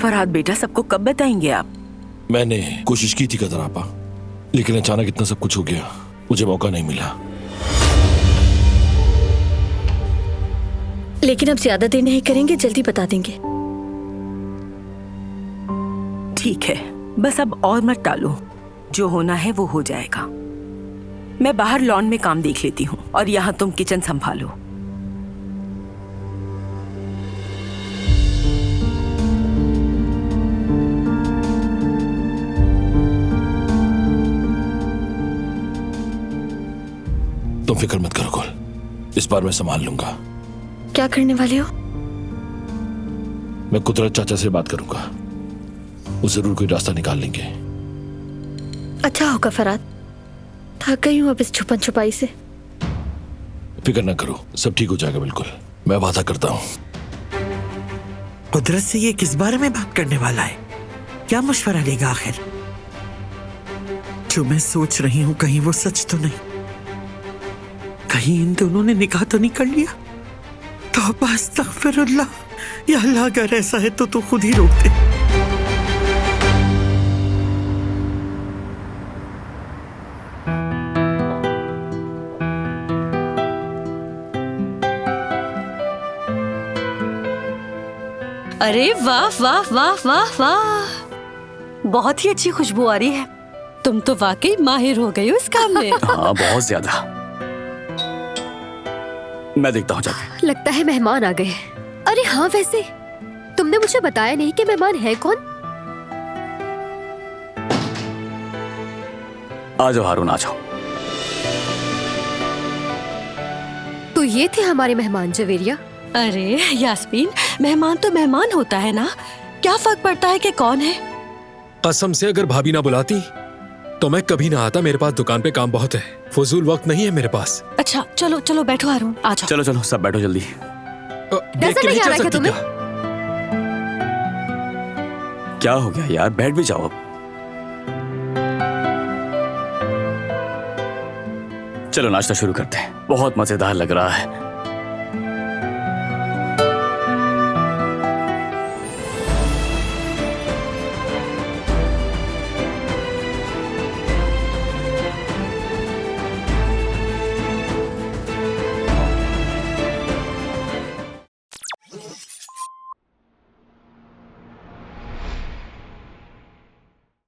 फरहाद बेटा, सबको कब बताएंगे आप? मैंने कोशिश की थी कदर आपा, लेकिन अचानक इतना सब कुछ हो गया, मुझे मौका नहीं मिला। लेकिन अब ज्यादा देर नहीं करेंगे, जल्दी बता देंगे। ठीक है, बस अब और मत टालो, जो होना है वो हो जाएगा। मैं बाहर लॉन में काम देख लेती हूँ और यहाँ तुम किचन संभालो। तुम फिक्र मत करो कुल, इस बार मैं संभाल लूंगा। क्या करने वाले हो? मैं कुदरत चाचा से बात करूंगा, वो जरूर कोई रास्ता निकाल लेंगे। अच्छा होगा फरहाद, थक गई हूँ अब इस छुपन छुपाई से। फिक्र ना करो, सब ठीक हो जाएगा बिल्कुल, मैं वादा करता हूँ। कुदरत से ये किस बारे में बात करने वाला है? क्या मशवरा लेगा आखिर? जो मैं सोच रही हूँ कहीं वो सच तो नहीं, कहीं इन दोनों ने निकाह तो नहीं कर लिया? तौबा अस्तगफिरुल्लाह, या अल्लाह अगर ऐसा है तो तू खुद ही रोक दे। अरे वाह वाह वाह वाह वाह, बहुत ही अच्छी खुशबू आ रही है। तुम तो वाकई माहिर हो गई हो इस काम में। हाँ, बहुत ज्यादा। मैं देखता हूँ जाके। लगता है मेहमान आ गए। अरे हाँ, वैसे तुमने मुझे बताया नहीं कि मेहमान है कौन? आ जाओ हारून, आ जाओ। तो ये थे हमारे मेहमान जवेरिया। अरे यास्मीन, मेहमान तो मेहमान होता है ना, क्या फर्क पड़ता है कि कौन है? कसम से अगर भाभी ना बुलाती तो मैं कभी ना आता। मेरे पास दुकान पे काम बहुत है, फजूल वक्त नहीं है मेरे पास। अच्छा चलो चलो बैठो हारून, आ जाओ। चलो चलो सब बैठो जल्दी। देख के नहीं आ चल रहा क्या सकती तुम्हें? क्या? क्या हो गया यार, बैठ भी जाओ अब। चलो नाश्ता शुरू करते हैं, बहुत मजेदार लग रहा है।